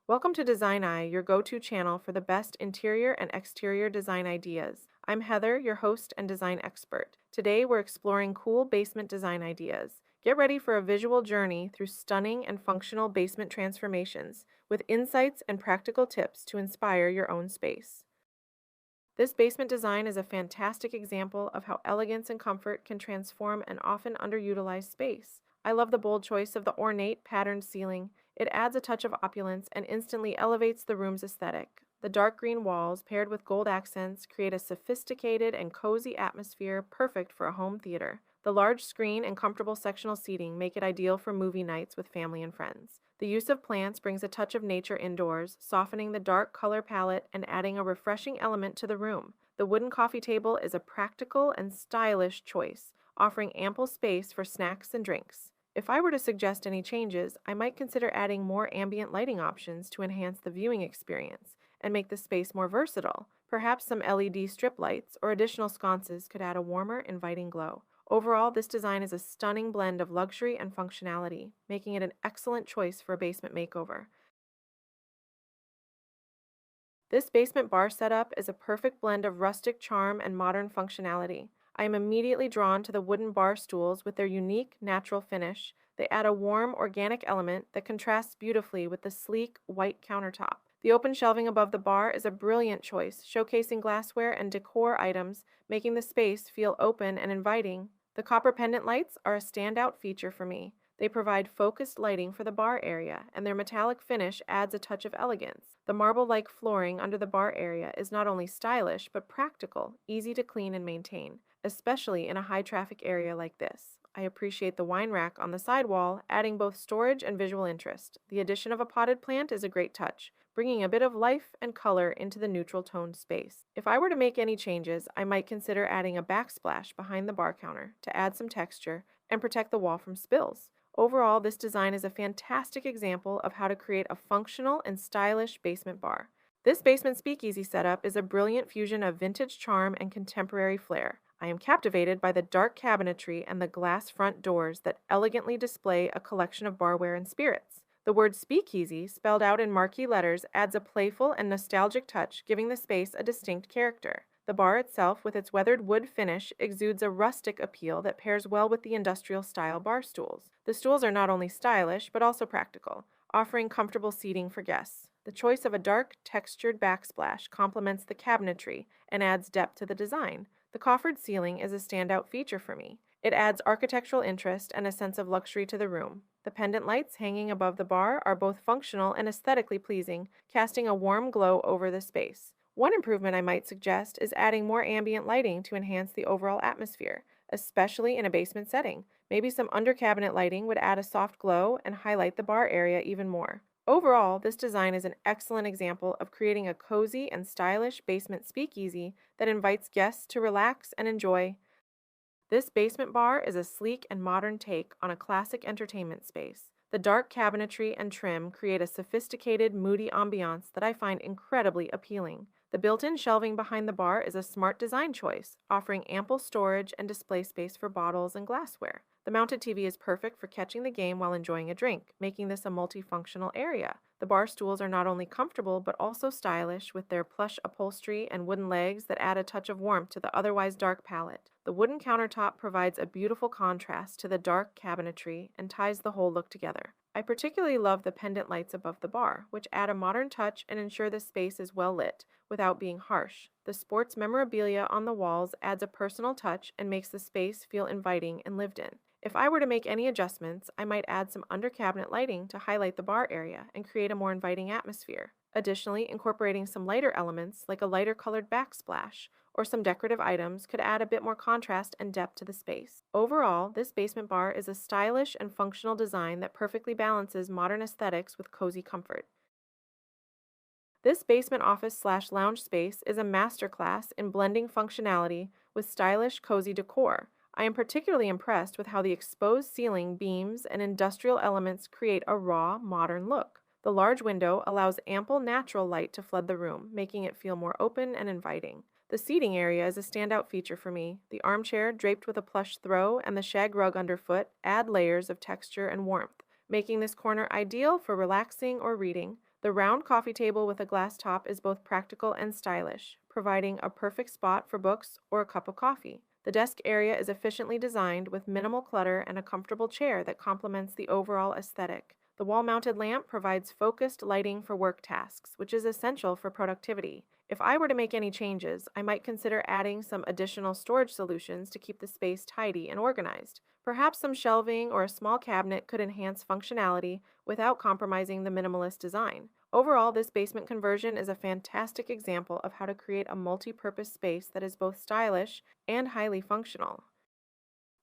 Welcome to Design Eye, your go-to channel for the best interior and exterior design ideas. I'm Heather, your host and design expert. Today we're exploring cool basement design ideas. Get ready for a visual journey through stunning and functional basement transformations with insights and practical tips to inspire your own space. This basement design is a fantastic example of how elegance and comfort can transform an often underutilized space. I love the bold choice of the ornate patterned ceiling. It adds a touch of opulence and instantly elevates the room's aesthetic. The dark green walls, paired with gold accents, create a sophisticated and cozy atmosphere perfect for a home theater. The large screen and comfortable sectional seating make it ideal for movie nights with family and friends. The use of plants brings a touch of nature indoors, softening the dark color palette and adding a refreshing element to the room. The wooden coffee table is a practical and stylish choice, offering ample space for snacks and drinks. If I were to suggest any changes, I might consider adding more ambient lighting options to enhance the viewing experience and make the space more versatile. Perhaps some LED strip lights or additional sconces could add a warmer, inviting glow. Overall, this design is a stunning blend of luxury and functionality, making it an excellent choice for a basement makeover. This basement bar setup is a perfect blend of rustic charm and modern functionality. I am immediately drawn to the wooden bar stools with their unique, natural finish. They add a warm, organic element that contrasts beautifully with the sleek, white countertop. The open shelving above the bar is a brilliant choice, showcasing glassware and decor items, making the space feel open and inviting. The copper pendant lights are a standout feature for me. They provide focused lighting for the bar area, and their metallic finish adds a touch of elegance. The marble-like flooring under the bar area is not only stylish, but practical, easy to clean and maintain, especially in a high-traffic area like this. I appreciate the wine rack on the side wall, adding both storage and visual interest. The addition of a potted plant is a great touch, bringing a bit of life and color into the neutral-toned space. If I were to make any changes, I might consider adding a backsplash behind the bar counter to add some texture and protect the wall from spills. Overall, this design is a fantastic example of how to create a functional and stylish basement bar. This basement speakeasy setup is a brilliant fusion of vintage charm and contemporary flair. I am captivated by the dark cabinetry and the glass front doors that elegantly display a collection of barware and spirits. The word speakeasy, spelled out in marquee letters, adds a playful and nostalgic touch, giving the space a distinct character. The bar itself, with its weathered wood finish, exudes a rustic appeal that pairs well with the industrial-style bar stools. The stools are not only stylish, but also practical, offering comfortable seating for guests. The choice of a dark, textured backsplash complements the cabinetry and adds depth to the design. The coffered ceiling is a standout feature for me. It adds architectural interest and a sense of luxury to the room. The pendant lights hanging above the bar are both functional and aesthetically pleasing, casting a warm glow over the space. One improvement I might suggest is adding more ambient lighting to enhance the overall atmosphere, especially in a basement setting. Maybe some under-cabinet lighting would add a soft glow and highlight the bar area even more. Overall, this design is an excellent example of creating a cozy and stylish basement speakeasy that invites guests to relax and enjoy. This basement bar is a sleek and modern take on a classic entertainment space. The dark cabinetry and trim create a sophisticated, moody ambiance that I find incredibly appealing. The built-in shelving behind the bar is a smart design choice, offering ample storage and display space for bottles and glassware. The mounted TV is perfect for catching the game while enjoying a drink, making this a multifunctional area. The bar stools are not only comfortable but also stylish, with their plush upholstery and wooden legs that add a touch of warmth to the otherwise dark palette. The wooden countertop provides a beautiful contrast to the dark cabinetry and ties the whole look together. I particularly love the pendant lights above the bar, which add a modern touch and ensure the space is well lit without being harsh. The sports memorabilia on the walls adds a personal touch and makes the space feel inviting and lived in. If I were to make any adjustments, I might add some under-cabinet lighting to highlight the bar area and create a more inviting atmosphere. Additionally, incorporating some lighter elements like a lighter colored backsplash or some decorative items could add a bit more contrast and depth to the space. Overall, this basement bar is a stylish and functional design that perfectly balances modern aesthetics with cozy comfort. This basement office/lounge space is a masterclass in blending functionality with stylish, cozy decor. I am particularly impressed with how the exposed ceiling beams and industrial elements create a raw, modern look. The large window allows ample natural light to flood the room, making it feel more open and inviting. The seating area is a standout feature for me. The armchair, draped with a plush throw, and the shag rug underfoot add layers of texture and warmth, making this corner ideal for relaxing or reading. The round coffee table with a glass top is both practical and stylish, providing a perfect spot for books or a cup of coffee. The desk area is efficiently designed with minimal clutter and a comfortable chair that complements the overall aesthetic. The wall-mounted lamp provides focused lighting for work tasks, which is essential for productivity. If I were to make any changes, I might consider adding some additional storage solutions to keep the space tidy and organized. Perhaps some shelving or a small cabinet could enhance functionality without compromising the minimalist design. Overall, this basement conversion is a fantastic example of how to create a multi-purpose space that is both stylish and highly functional.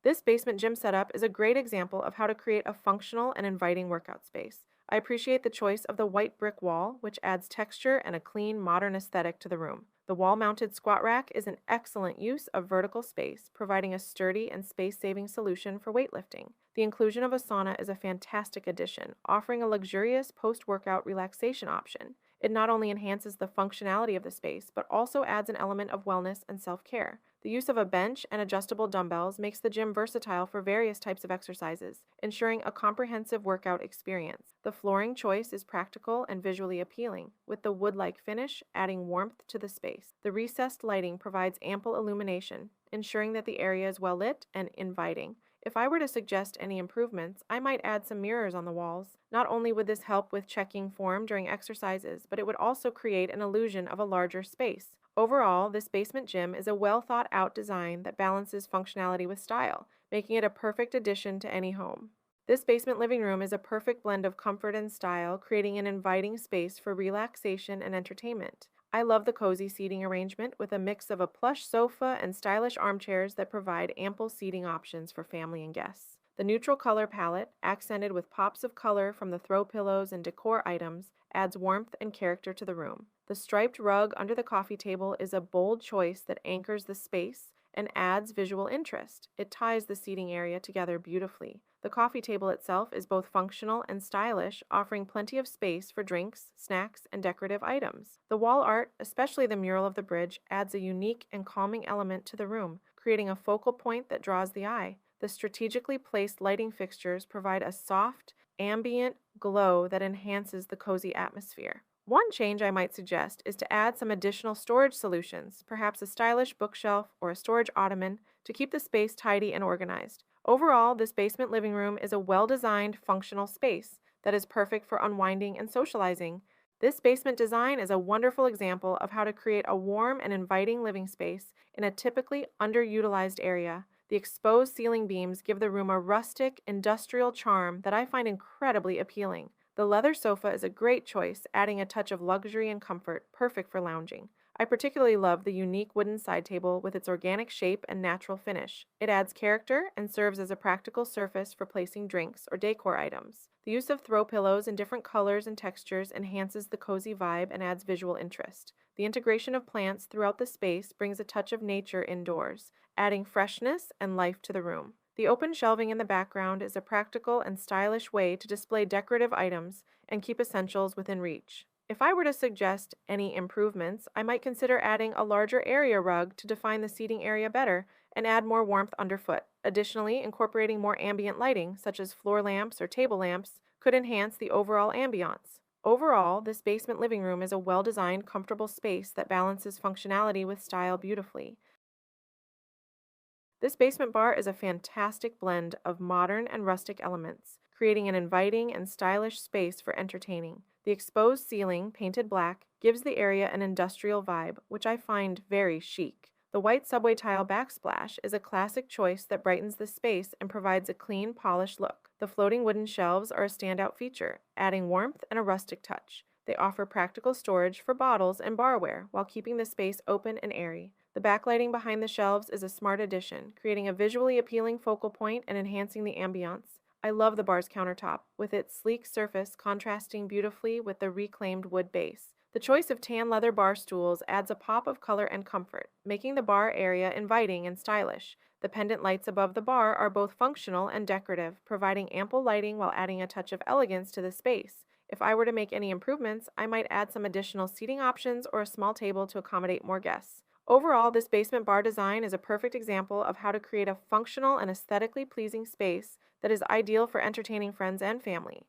This basement gym setup is a great example of how to create a functional and inviting workout space. I appreciate the choice of the white brick wall, which adds texture and a clean, modern aesthetic to the room. The wall-mounted squat rack is an excellent use of vertical space, providing a sturdy and space-saving solution for weightlifting. The inclusion of a sauna is a fantastic addition, offering a luxurious post-workout relaxation option. It not only enhances the functionality of the space, but also adds an element of wellness and self-care. The use of a bench and adjustable dumbbells makes the gym versatile for various types of exercises, ensuring a comprehensive workout experience. The flooring choice is practical and visually appealing, with the wood-like finish adding warmth to the space. The recessed lighting provides ample illumination, ensuring that the area is well lit and inviting. If I were to suggest any improvements, I might add some mirrors on the walls. Not only would this help with checking form during exercises, but it would also create an illusion of a larger space. Overall, this basement gym is a well-thought-out design that balances functionality with style, making it a perfect addition to any home. This basement living room is a perfect blend of comfort and style, creating an inviting space for relaxation and entertainment. I love the cozy seating arrangement with a mix of a plush sofa and stylish armchairs that provide ample seating options for family and guests. The neutral color palette, accented with pops of color from the throw pillows and decor items, adds warmth and character to the room. The striped rug under the coffee table is a bold choice that anchors the space and adds visual interest. It ties the seating area together beautifully. The coffee table itself is both functional and stylish, offering plenty of space for drinks, snacks, and decorative items. The wall art, especially the mural of the bridge, adds a unique and calming element to the room, creating a focal point that draws the eye. The strategically placed lighting fixtures provide a soft, ambient glow that enhances the cozy atmosphere. One change I might suggest is to add some additional storage solutions, perhaps a stylish bookshelf or a storage ottoman, to keep the space tidy and organized. Overall, this basement living room is a well-designed, functional space that is perfect for unwinding and socializing. This basement design is a wonderful example of how to create a warm and inviting living space in a typically underutilized area. The exposed ceiling beams give the room a rustic, industrial charm that I find incredibly appealing. The leather sofa is a great choice, adding a touch of luxury and comfort, perfect for lounging. I particularly love the unique wooden side table with its organic shape and natural finish. It adds character and serves as a practical surface for placing drinks or decor items. The use of throw pillows in different colors and textures enhances the cozy vibe and adds visual interest. The integration of plants throughout the space brings a touch of nature indoors, adding freshness and life to the room. The open shelving in the background is a practical and stylish way to display decorative items and keep essentials within reach. If I were to suggest any improvements, I might consider adding a larger area rug to define the seating area better and add more warmth underfoot. Additionally, incorporating more ambient lighting, such as floor lamps or table lamps, could enhance the overall ambiance. Overall, this basement living room is a well-designed, comfortable space that balances functionality with style beautifully. This basement bar is a fantastic blend of modern and rustic elements, creating an inviting and stylish space for entertaining. The exposed ceiling, painted black, gives the area an industrial vibe, which I find very chic. The white subway tile backsplash is a classic choice that brightens the space and provides a clean, polished look. The floating wooden shelves are a standout feature, adding warmth and a rustic touch. They offer practical storage for bottles and barware while keeping the space open and airy. The backlighting behind the shelves is a smart addition, creating a visually appealing focal point and enhancing the ambiance. I love the bar's countertop, with its sleek surface contrasting beautifully with the reclaimed wood base. The choice of tan leather bar stools adds a pop of color and comfort, making the bar area inviting and stylish. The pendant lights above the bar are both functional and decorative, providing ample lighting while adding a touch of elegance to the space. If I were to make any improvements, I might add some additional seating options or a small table to accommodate more guests. Overall, this basement bar design is a perfect example of how to create a functional and aesthetically pleasing space that is ideal for entertaining friends and family.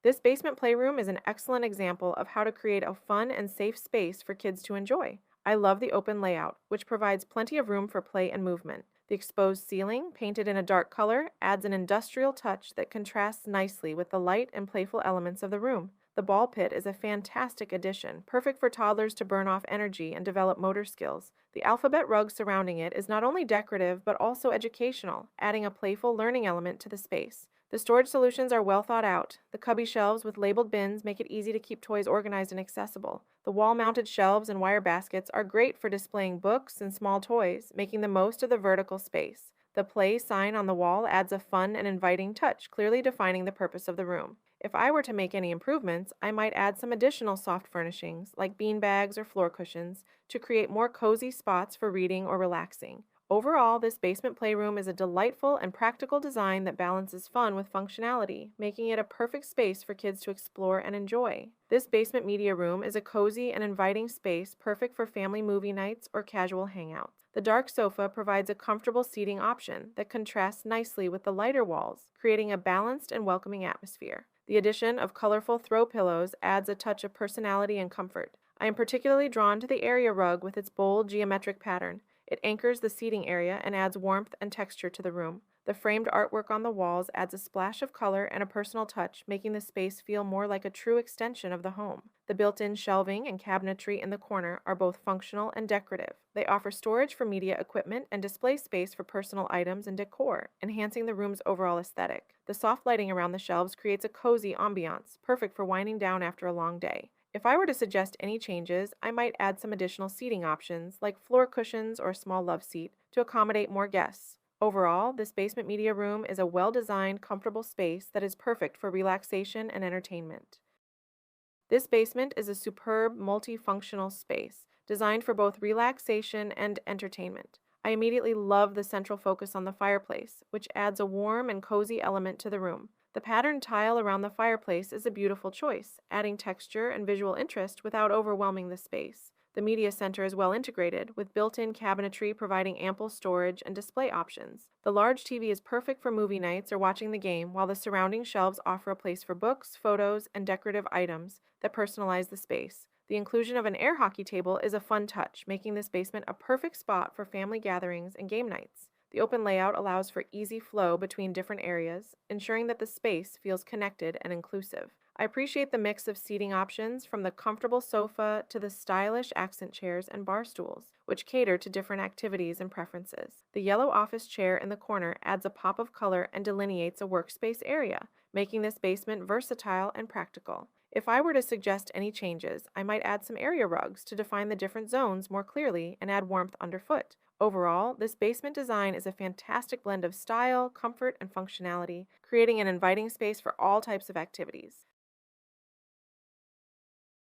This basement playroom is an excellent example of how to create a fun and safe space for kids to enjoy. I love the open layout, which provides plenty of room for play and movement. The exposed ceiling, painted in a dark color, adds an industrial touch that contrasts nicely with the light and playful elements of the room. The ball pit is a fantastic addition, perfect for toddlers to burn off energy and develop motor skills. The alphabet rug surrounding it is not only decorative but also educational, adding a playful learning element to the space. The storage solutions are well thought out. The cubby shelves with labeled bins make it easy to keep toys organized and accessible. The wall-mounted shelves and wire baskets are great for displaying books and small toys, making the most of the vertical space. The play sign on the wall adds a fun and inviting touch, clearly defining the purpose of the room. If I were to make any improvements, I might add some additional soft furnishings, like bean bags or floor cushions, to create more cozy spots for reading or relaxing. Overall, this basement playroom is a delightful and practical design that balances fun with functionality, making it a perfect space for kids to explore and enjoy. This basement media room is a cozy and inviting space perfect for family movie nights or casual hangouts. The dark sofa provides a comfortable seating option that contrasts nicely with the lighter walls, creating a balanced and welcoming atmosphere. The addition of colorful throw pillows adds a touch of personality and comfort. I am particularly drawn to the area rug with its bold geometric pattern. It anchors the seating area and adds warmth and texture to the room. The framed artwork on the walls adds a splash of color and a personal touch, making the space feel more like a true extension of the home. The built-in shelving and cabinetry in the corner are both functional and decorative. They offer storage for media equipment and display space for personal items and decor, enhancing the room's overall aesthetic. The soft lighting around the shelves creates a cozy ambiance, perfect for winding down after a long day. If I were to suggest any changes, I might add some additional seating options, like floor cushions or a small love seat, to accommodate more guests. Overall, this basement media room is a well-designed, comfortable space that is perfect for relaxation and entertainment. This basement is a superb, multifunctional space, designed for both relaxation and entertainment. I immediately love the central focus on the fireplace, which adds a warm and cozy element to the room. The patterned tile around the fireplace is a beautiful choice, adding texture and visual interest without overwhelming the space. The media center is well integrated, with built-in cabinetry providing ample storage and display options. The large TV is perfect for movie nights or watching the game, while the surrounding shelves offer a place for books, photos, and decorative items that personalize the space. The inclusion of an air hockey table is a fun touch, making this basement a perfect spot for family gatherings and game nights. The open layout allows for easy flow between different areas, ensuring that the space feels connected and inclusive. I appreciate the mix of seating options, from the comfortable sofa to the stylish accent chairs and bar stools, which cater to different activities and preferences. The yellow office chair in the corner adds a pop of color and delineates a workspace area, making this basement versatile and practical. If I were to suggest any changes, I might add some area rugs to define the different zones more clearly and add warmth underfoot. Overall, this basement design is a fantastic blend of style, comfort, and functionality, creating an inviting space for all types of activities.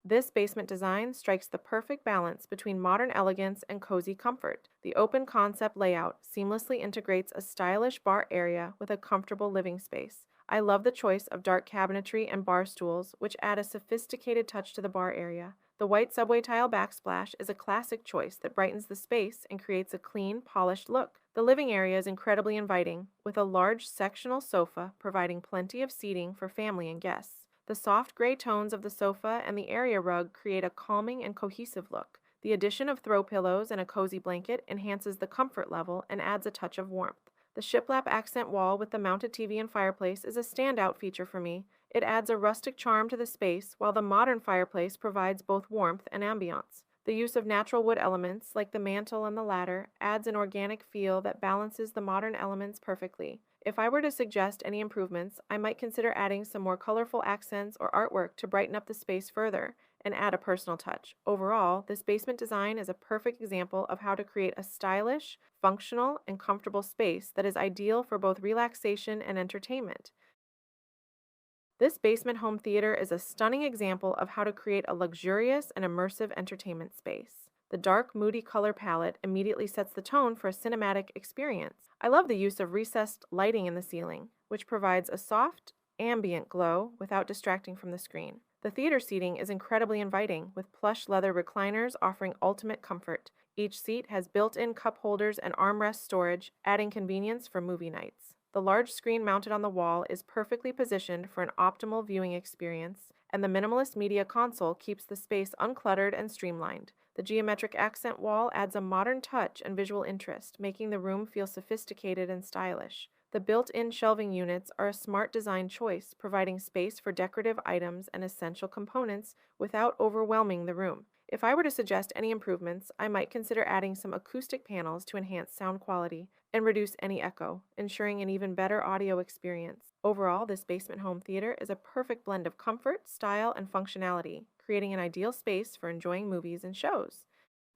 This basement design strikes the perfect balance between modern elegance and cozy comfort. The open concept layout seamlessly integrates a stylish bar area with a comfortable living space. I love the choice of dark cabinetry and bar stools, which add a sophisticated touch to the bar area. The white subway tile backsplash is a classic choice that brightens the space and creates a clean, polished look. The living area is incredibly inviting, with a large sectional sofa providing plenty of seating for family and guests. The soft gray tones of the sofa and the area rug create a calming and cohesive look. The addition of throw pillows and a cozy blanket enhances the comfort level and adds a touch of warmth. The shiplap accent wall with the mounted TV and fireplace is a standout feature for me. It adds a rustic charm to the space, while the modern fireplace provides both warmth and ambiance. The use of natural wood elements, like the mantel and the ladder, adds an organic feel that balances the modern elements perfectly. If I were to suggest any improvements, I might consider adding some more colorful accents or artwork to brighten up the space further and add a personal touch. Overall, this basement design is a perfect example of how to create a stylish, functional, and comfortable space that is ideal for both relaxation and entertainment. This basement home theater is a stunning example of how to create a luxurious and immersive entertainment space. The dark, moody color palette immediately sets the tone for a cinematic experience. I love the use of recessed lighting in the ceiling, which provides a soft, ambient glow without distracting from the screen. The theater seating is incredibly inviting, with plush leather recliners offering ultimate comfort. Each seat has built-in cup holders and armrest storage, adding convenience for movie nights. The large screen mounted on the wall is perfectly positioned for an optimal viewing experience, and the minimalist media console keeps the space uncluttered and streamlined. The geometric accent wall adds a modern touch and visual interest, making the room feel sophisticated and stylish. The built-in shelving units are a smart design choice, providing space for decorative items and essential components without overwhelming the room. If I were to suggest any improvements, I might consider adding some acoustic panels to enhance sound quality and reduce any echo, ensuring an even better audio experience. Overall, this basement home theater is a perfect blend of comfort, style, and functionality, creating an ideal space for enjoying movies and shows.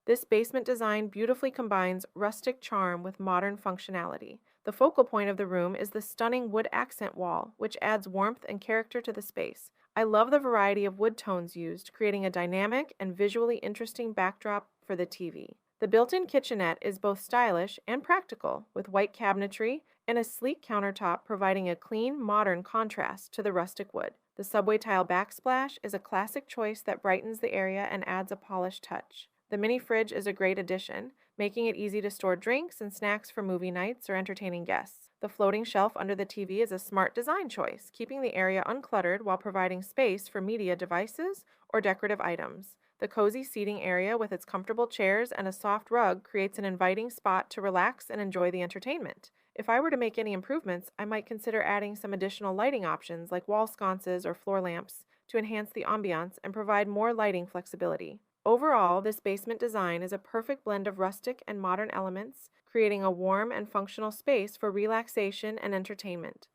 This basement design beautifully combines rustic charm with modern functionality. The focal point of the room is the stunning wood accent wall, which adds warmth and character to the space. I love the variety of wood tones used, creating a dynamic and visually interesting backdrop for the TV. The built-in kitchenette is both stylish and practical, with white cabinetry and a sleek countertop providing a clean, modern contrast to the rustic wood. The subway tile backsplash is a classic choice that brightens the area and adds a polished touch. The mini fridge is a great addition, making it easy to store drinks and snacks for movie nights or entertaining guests. The floating shelf under the TV is a smart design choice, keeping the area uncluttered while providing space for media devices or decorative items. The cozy seating area with its comfortable chairs and a soft rug creates an inviting spot to relax and enjoy the entertainment. If I were to make any improvements, I might consider adding some additional lighting options like wall sconces or floor lamps to enhance the ambiance and provide more lighting flexibility. Overall, this basement design is a perfect blend of rustic and modern elements, creating a warm and functional space for relaxation and entertainment.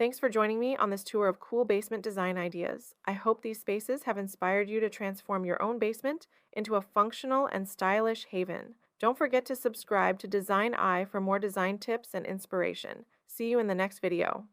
Thanks for joining me on this tour of cool basement design ideas. I hope these spaces have inspired you to transform your own basement into a functional and stylish haven. Don't forget to subscribe to Design Eye for more design tips and inspiration. See you in the next video.